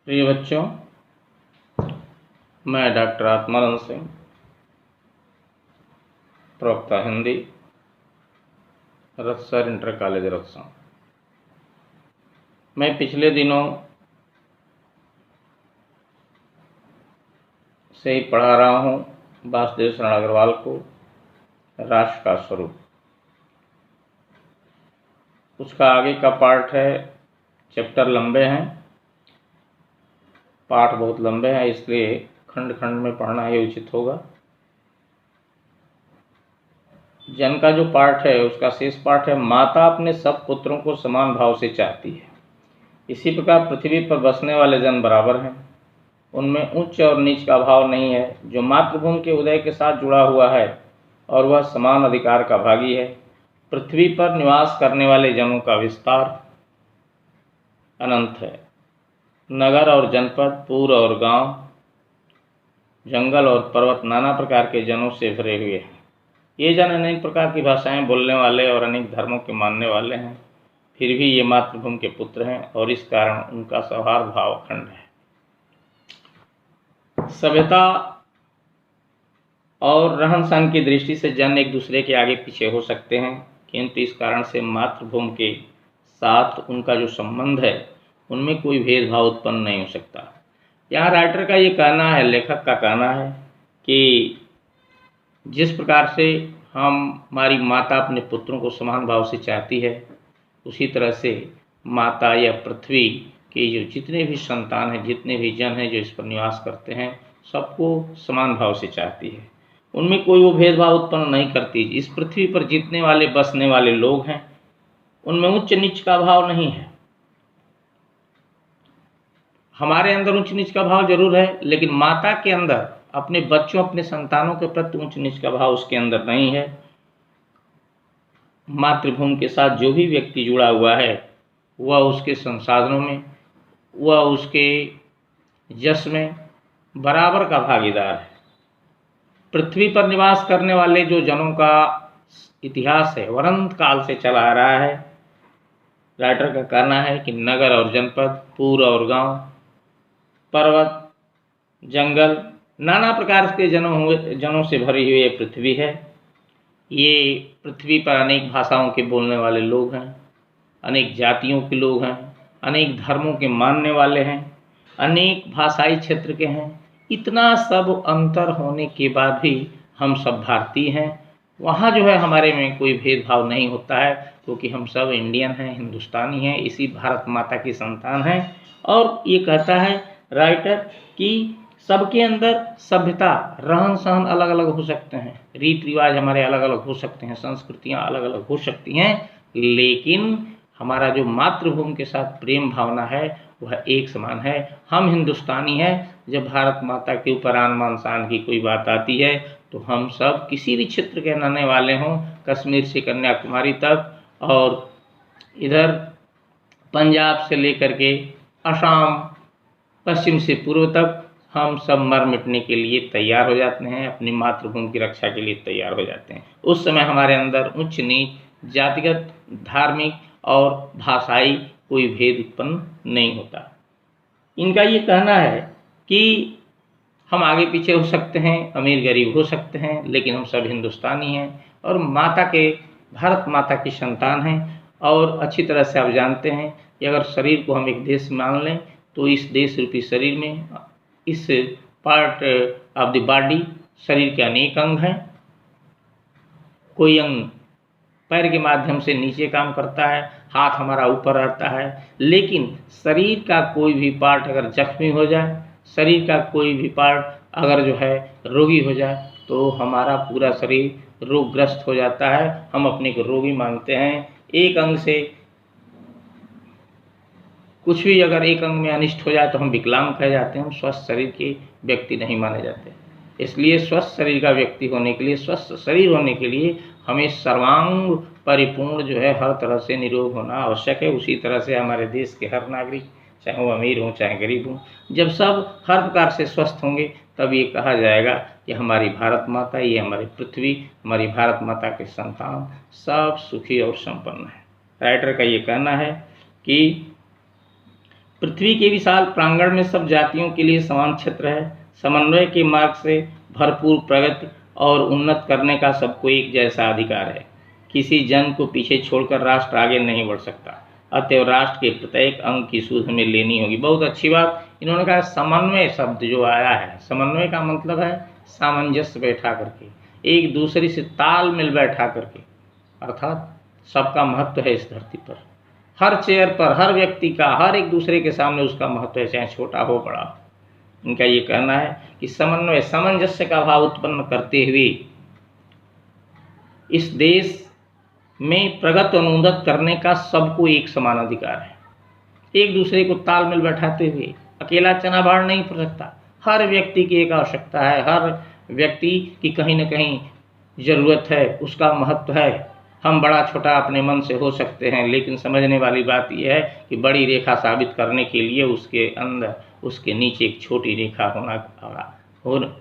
प्रिय बच्चों, मैं डॉक्टर आत्मानंद सिंह, प्रवक्ता हिंदी, रतसर इंटर कॉलेज रतसा। मैं पिछले दिनों से ही पढ़ा रहा हूँ वासुदेव शरण अग्रवाल को राष्ट्र का स्वरूप। उसका आगे का पार्ट है, चैप्टर लंबे हैं, पाठ बहुत लंबे हैं, इसलिए खंड खंड में पढ़ना ही उचित होगा। जन का जो पार्ट है उसका शेष पाठ है, माता अपने सब पुत्रों को समान भाव से चाहती है। इसी प्रकार पृथ्वी पर बसने वाले जन बराबर हैं, उनमें उच्च और नीच का भाव नहीं है। जो मातृभूमि के उदय के साथ जुड़ा हुआ है और वह समान अधिकार का भागी है। पृथ्वी पर निवास करने वाले जनों का विस्तार अनंत है। नगर और जनपद, पुर और गांव, जंगल और पर्वत नाना प्रकार के जनों से भरे हुए हैं। ये जन अनेक प्रकार की भाषाएं बोलने वाले और अनेक धर्मों के मानने वाले हैं, फिर भी ये मातृभूमि के पुत्र हैं और इस कारण उनका सौहार्द भाव अखंड है। सभ्यता और रहन सहन की दृष्टि से जन एक दूसरे के आगे पीछे हो सकते हैं, किंतु इस कारण से मातृभूमि के साथ उनका जो संबंध है उनमें कोई भेदभाव उत्पन्न नहीं हो सकता। यहाँ राइटर का ये कहना है, लेखक का कहना है कि जिस प्रकार से हमारी माता अपने पुत्रों को समान भाव से चाहती है, उसी तरह से माता या पृथ्वी के जो जितने भी संतान हैं, जितने भी जन हैं जो इस पर निवास करते हैं, सबको समान भाव से चाहती है। उनमें कोई वो भेदभाव उत्पन्न नहीं करती। इस पृथ्वी पर जितने वाले बसने वाले लोग हैं उनमें उच्च नीच का भाव नहीं है। हमारे अंदर उच्च नीच का भाव जरूर है, लेकिन माता के अंदर अपने बच्चों, अपने संतानों के प्रति उच्च नीच का भाव उसके अंदर नहीं है। मातृभूमि के साथ जो भी व्यक्ति जुड़ा हुआ है वह उसके संसाधनों में, वह उसके यश में बराबर का भागीदार है। पृथ्वी पर निवास करने वाले जो जनों का इतिहास है वह अनंत काल से चला आ रहा है। राइटर का कहना है कि नगर और जनपद, पुर और गांव, पर्वत, जंगल, नाना प्रकार के जनों से भरी हुई ये पृथ्वी है। ये पृथ्वी पर अनेक भाषाओं के बोलने वाले लोग हैं, अनेक जातियों के लोग हैं, अनेक धर्मों के मानने वाले हैं, अनेक भाषाई क्षेत्र के हैं। इतना सब अंतर होने के बाद भी हम सब भारतीय हैं। वहाँ जो है हमारे में कोई भेदभाव नहीं होता है, क्योंकि हम सब इंडियन हैं, हिंदुस्तानी हैं, इसी भारत माता की संतान हैं। और ये कहता है राइटर कि सबके अंदर सभ्यता, रहन सहन अलग अलग हो सकते हैं, रीति रिवाज हमारे अलग अलग हो सकते हैं, संस्कृतियाँ अलग अलग हो सकती हैं, लेकिन हमारा जो मातृभूमि के साथ प्रेम भावना है वह एक समान है। हम हिंदुस्तानी हैं। जब भारत माता के ऊपर आन बान शान की कोई बात आती है तो हम सब किसी भी क्षेत्र के रहने वाले हों, कश्मीर से कन्याकुमारी तक और इधर पंजाब से लेकर के असम, पश्चिम से पूर्व तक, हम सब मर मिटने के लिए तैयार हो जाते हैं, अपनी मातृभूमि की रक्षा के लिए तैयार हो जाते हैं। उस समय हमारे अंदर उच्च नीच, जातिगत, धार्मिक और भाषाई कोई भेद उत्पन्न नहीं होता। इनका ये कहना है कि हम आगे पीछे हो सकते हैं, अमीर गरीब हो सकते हैं, लेकिन हम सब हिंदुस्तानी हैं और माता के, भारत माता की संतान हैं। और अच्छी तरह से आप जानते हैं कि अगर शरीर को हम एक देश मान लें तो इस देश रूपी शरीर में, इस पार्ट ऑफ द बॉडी, शरीर के अनेक अंग हैं। कोई अंग पैर के माध्यम से नीचे काम करता है, हाथ हमारा ऊपर रहता है, लेकिन शरीर का कोई भी पार्ट अगर जख्मी हो जाए, शरीर का कोई भी पार्ट अगर जो है रोगी हो जाए तो हमारा पूरा शरीर रोगग्रस्त हो जाता है। हम अपने को रोगी मानते हैं। एक अंग से कुछ भी अगर एक अंग में अनिष्ट हो जाए तो हम विकलांग कह जाते हैं, हम स्वस्थ शरीर के व्यक्ति नहीं माने जाते। इसलिए स्वस्थ शरीर का व्यक्ति होने के लिए, स्वस्थ शरीर होने के लिए हमें सर्वांग परिपूर्ण जो है हर तरह से निरोग होना आवश्यक है। उसी तरह से हमारे देश के हर नागरिक, चाहे वो अमीर हों चाहे गरीब हों, जब सब हर प्रकार से स्वस्थ होंगे तब ये कहा जाएगा कि हमारी भारत माता, ये हमारी पृथ्वी, हमारी भारत माता के संतान सब सुखी और संपन्न है। राइटर का ये कहना है कि पृथ्वी के विशाल प्रांगण में सब जातियों के लिए समान क्षेत्र है। समन्वय के मार्ग से भरपूर प्रगति और उन्नत करने का सबको एक जैसा अधिकार है। किसी जन को पीछे छोड़कर राष्ट्र आगे नहीं बढ़ सकता। अतएव राष्ट्र के प्रत्येक अंग की सूझ हमें लेनी होगी। बहुत अच्छी बात इन्होंने कहा। समन्वय शब्द जो आया है, समन्वय का मतलब है सामंजस्य बैठा करके, एक दूसरे से तालमेल बैठा करके, अर्थात सबका महत्व है इस धरती पर। हर चेयर पर हर व्यक्ति का हर एक दूसरे के सामने उसका महत्व है, चाहे छोटा हो बड़ा हो। इनका ये कहना है कि समन्वय सामंजस्य का भाव उत्पन्न करते हुए इस देश में प्रगति और उन्नत करने का सबको एक समान अधिकार है। एक दूसरे को तालमेल बैठाते हुए अकेला चना बाढ़ नहीं पड़ सकता। हर व्यक्ति की एक आवश्यकता है, हर व्यक्ति की कहीं ना कहीं ज़रूरत है, उसका महत्व है। हम बड़ा छोटा अपने मन से हो सकते हैं, लेकिन समझने वाली बात यह है कि बड़ी रेखा साबित करने के लिए उसके अंदर उसके नीचे एक छोटी रेखा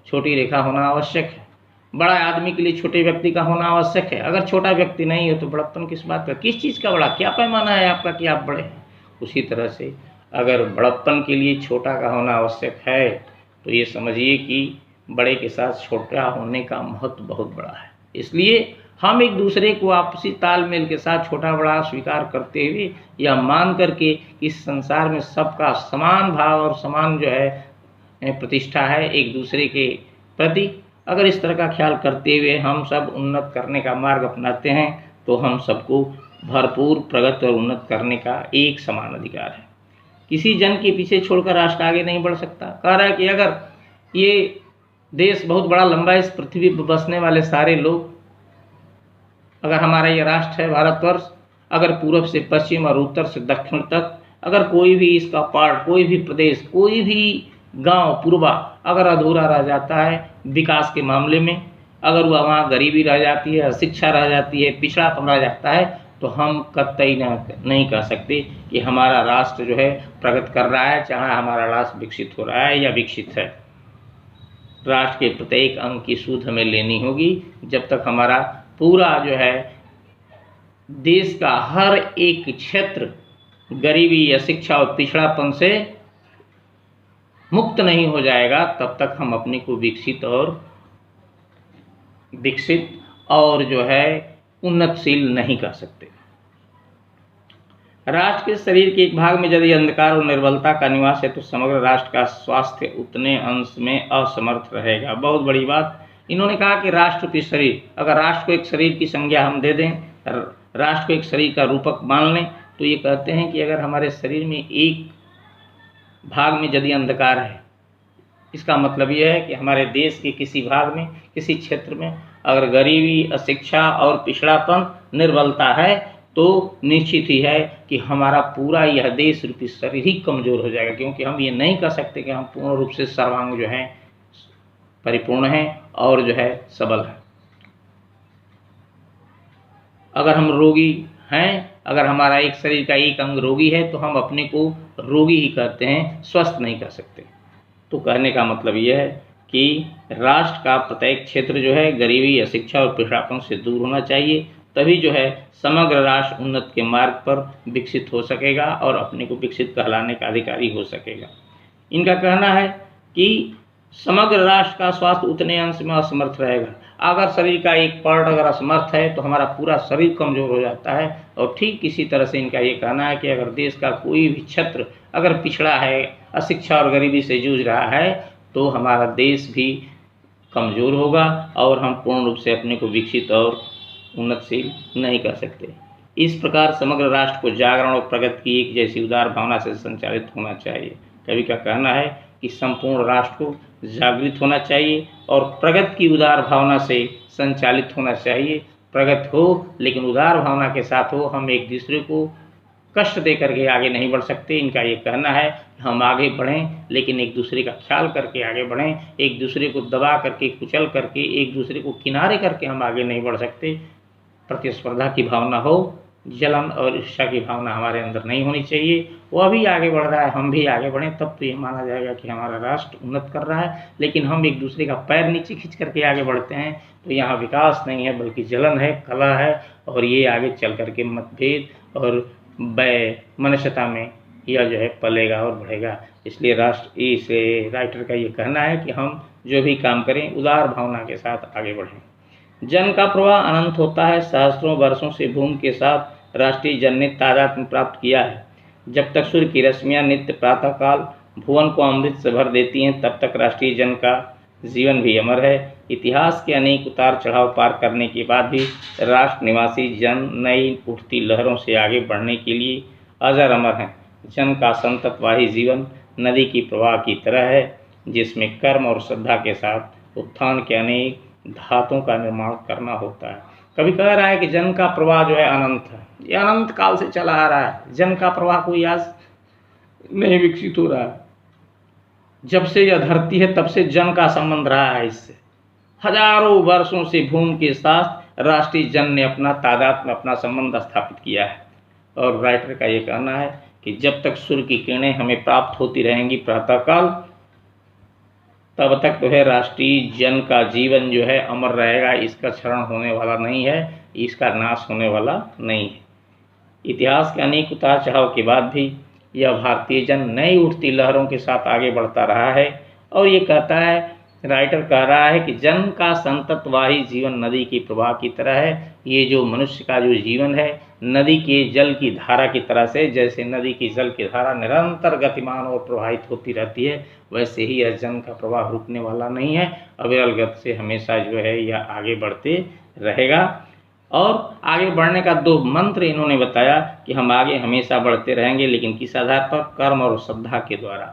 छोटी रेखा होना आवश्यक है। बड़ा आदमी के लिए छोटे व्यक्ति का होना आवश्यक है। अगर छोटा व्यक्ति नहीं हो तो बड़प्पन किस बात का, किस चीज़ का बड़ा, क्या पैमाना है आपका कि आप बड़े हैं। उसी तरह से अगर बड़प्पन के लिए छोटा का होना आवश्यक है तो ये समझिए कि बड़े के साथ छोटा होने का महत्व बहुत बड़ा है। इसलिए हम एक दूसरे को आपसी तालमेल के साथ छोटा बड़ा स्वीकार करते हुए यह मान करके इस संसार में सबका समान भाव और समान जो है प्रतिष्ठा है एक दूसरे के प्रति, अगर इस तरह का ख्याल करते हुए हम सब उन्नत करने का मार्ग अपनाते हैं तो हम सबको भरपूर प्रगति और उन्नत करने का एक समान अधिकार है। किसी जन के पीछे छोड़कर राष्ट्र आगे नहीं बढ़ सकता। कह रहा है कि अगर ये देश बहुत बड़ा लंबा है, इस पृथ्वी पर बसने वाले सारे लोग, अगर हमारा ये राष्ट्र है भारतवर्ष, अगर पूर्व से पश्चिम और उत्तर से दक्षिण तक अगर कोई भी इसका पार्ट, कोई भी प्रदेश, कोई भी गांव पूर्वा अगर अधूरा रह जाता है विकास के मामले में, अगर वह वहाँ गरीबी रह जाती है, शिक्षा रह जाती है, पिछड़ापन रह जाता है, तो हम कतई नहीं कह सकते कि हमारा राष्ट्र जो है प्रगति कर रहा है, चाहे हमारा राष्ट्र विकसित हो रहा है या विकसित है। राष्ट्र के प्रत्येक अंग की सूझ हमें लेनी होगी। जब तक हमारा पूरा जो है देश का हर एक क्षेत्र गरीबी या शिक्षा और पिछड़ापन से मुक्त नहीं हो जाएगा, तब तक हम अपने को विकसित और जो है उन्नतशील नहीं कर सकते। राष्ट्र के शरीर के एक भाग में यदि अंधकार और निर्बलता का निवास है तो समग्र राष्ट्र का स्वास्थ्य उतने अंश में असमर्थ रहेगा। बहुत बड़ी बात इन्होंने कहा कि राष्ट्र की शरीर, अगर राष्ट्र को एक शरीर की संज्ञा हम दे दें, राष्ट्र को एक शरीर का रूपक मान लें, तो ये कहते हैं कि अगर हमारे शरीर में एक भाग में यदि अंधकार है, इसका मतलब यह है कि हमारे देश के किसी भाग में, किसी क्षेत्र में अगर गरीबी, अशिक्षा और पिछड़ापन, निर्बलता है, तो निश्चित ही है कि हमारा पूरा यह देश रूपी शरीर ही कमजोर हो जाएगा। क्योंकि हम ये नहीं कह सकते कि हम पूर्ण रूप से सर्वांग जो है परिपूर्ण हैं और जो है सबल हैं। अगर हम रोगी हैं, अगर हमारा एक शरीर का एक अंग रोगी है तो हम अपने को रोगी ही कहते हैं, स्वस्थ नहीं कह सकते। तो कहने का मतलब यह है कि राष्ट्र का प्रत्येक क्षेत्र जो है गरीबी, अशिक्षा और पिछड़ापन से दूर होना चाहिए, तभी जो है समग्र राष्ट्र उन्नत के मार्ग पर विकसित हो सकेगा और अपने को विकसित कहलाने का अधिकारी हो सकेगा। इनका कहना है कि समग्र राष्ट्र का स्वास्थ्य उतने अंश में असमर्थ रहेगा। अगर शरीर का एक पार्ट अगर असमर्थ है तो हमारा पूरा शरीर कमजोर हो जाता है। और ठीक इसी तरह से इनका ये कहना है कि अगर देश का कोई भी क्षेत्र अगर पिछड़ा है, अशिक्षा और गरीबी से जूझ रहा है, तो हमारा देश भी कमज़ोर होगा और हम पूर्ण रूप से अपने को विकसित और उन्नतशील नहीं कर सकते। इस प्रकार समग्र राष्ट्र को जागरण और प्रगति की एक जैसी उदार भावना से संचालित होना चाहिए। कवि का कहना है कि संपूर्ण राष्ट्र को जागृत होना चाहिए और प्रगति की उदार भावना से संचालित होना चाहिए। प्रगति हो लेकिन उदार भावना के साथ हो, हम एक दूसरे को कष्ट दे करके आगे नहीं बढ़ सकते। इनका ये कहना है हम आगे बढ़ें लेकिन एक दूसरे का ख्याल करके आगे बढ़ें, एक दूसरे को दबा करके, कुचल करके, एक दूसरे को किनारे करके हम आगे नहीं बढ़ सकते। प्रतिस्पर्धा की भावना हो, जलन और ईर्ष्या की भावना हमारे अंदर नहीं होनी चाहिए। वह भी आगे बढ़ रहा है, हम भी आगे बढ़ें, तब तो ये माना जाएगा कि हमारा राष्ट्र उन्नत कर रहा है। लेकिन हम एक दूसरे का पैर नीचे खींच करके आगे बढ़ते हैं तो यहाँ विकास नहीं है बल्कि जलन है, कलह है, और ये आगे चल करके मतभेद और मनुष्यता में यह जो है पलेगा और बढ़ेगा। इसलिए इस राइटर का ये कहना है कि हम जो भी काम करें उदार भावना के साथ आगे बढ़ें। जन का प्रवाह अनंत होता है। सहस्त्रों वर्षों से भूमि के साथ राष्ट्रीय जन ने तादात्म्य प्राप्त किया है। जब तक सूर्य की रश्मियाँ नित्य प्रातःकाल भुवन को अमृत से भर देती हैं, तब तक राष्ट्रीय जन का जीवन भी अमर है। इतिहास के अनेक उतार चढ़ाव पार करने के बाद भी राष्ट्र निवासी जन नई उठती लहरों से आगे बढ़ने के लिए अजर अमर हैं। जन का संततवाही जीवन नदी की प्रवाह की तरह है, जिसमें कर्म और श्रद्धा के साथ उत्थान के अनेक धातुओं का निर्माण करना होता है। कभी कह रहा है कि जन का प्रवाह जो है अनंत है, ये अनंत काल से चला आ रहा है। जन का प्रवाह कोई आज नहीं विकसित हो रहा है। जब से यह धरती है तब से जन का संबंध रहा है इससे। हजारों वर्षों से भूमि के साथ राष्ट्रीय जन ने अपना तादात्म्य, अपना संबंध स्थापित किया है। और राइटर का ये कहना है कि जब तक सूर्य की किरणें हमें प्राप्त होती रहेंगी प्रातःकाल, तब तक जो है राष्ट्रीय जन का जीवन जो है अमर रहेगा। इसका क्षरण होने वाला नहीं है, इसका नाश होने वाला नहीं है। इतिहास के अनेक उतार चढ़ाव के बाद भी यह भारतीय जन नई उठती लहरों के साथ आगे बढ़ता रहा है। और ये कहता है, राइटर कह रहा है कि जन का संततवाही जीवन नदी की प्रवाह की तरह है। ये जो मनुष्य का जो जीवन है नदी के जल की धारा की तरह से, जैसे नदी की जल की धारा निरंतर गतिमान और प्रवाहित होती रहती है, वैसे ही यह जन का प्रवाह रुकने वाला नहीं है। अविरल गति से हमेशा जो है यह आगे बढ़ते रहेगा। और आगे बढ़ने का 2 मंत्र इन्होंने बताया कि हम आगे हमेशा बढ़ते रहेंगे, लेकिन किस आधार पर? कर्म और श्रद्धा के द्वारा।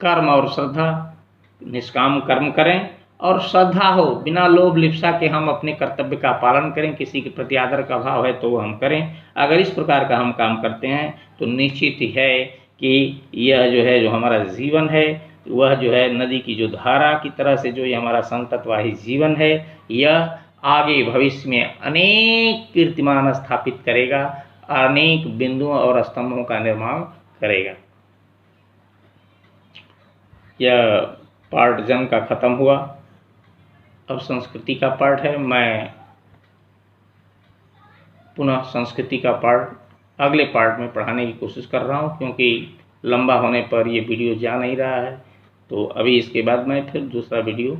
कर्म और श्रद्धा, निष्काम कर्म करें और श्रद्धा हो, बिना लोभ लिप्सा के हम अपने कर्तव्य का पालन करें। किसी के प्रति आदर का भाव है तो वो हम करें। अगर इस प्रकार का हम काम करते हैं तो निश्चित ही है कि यह जो है जो हमारा जीवन है वह जो है नदी की जो धारा की तरह से जो ये हमारा संततवाही जीवन है, यह आगे भविष्य में अनेक कीर्तिमान स्थापित करेगा, अनेक बिंदुओं और स्तंभों का निर्माण करेगा। यह पार्ट जन का खत्म हुआ। अब संस्कृति का पार्ट है। मैं पुनः संस्कृति का पार्ट अगले पार्ट में पढ़ाने की कोशिश कर रहा हूँ, क्योंकि लंबा होने पर ये वीडियो जा नहीं रहा है। तो अभी इसके बाद मैं फिर दूसरा वीडियो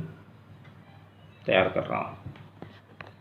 तैयार कर रहा हूँ।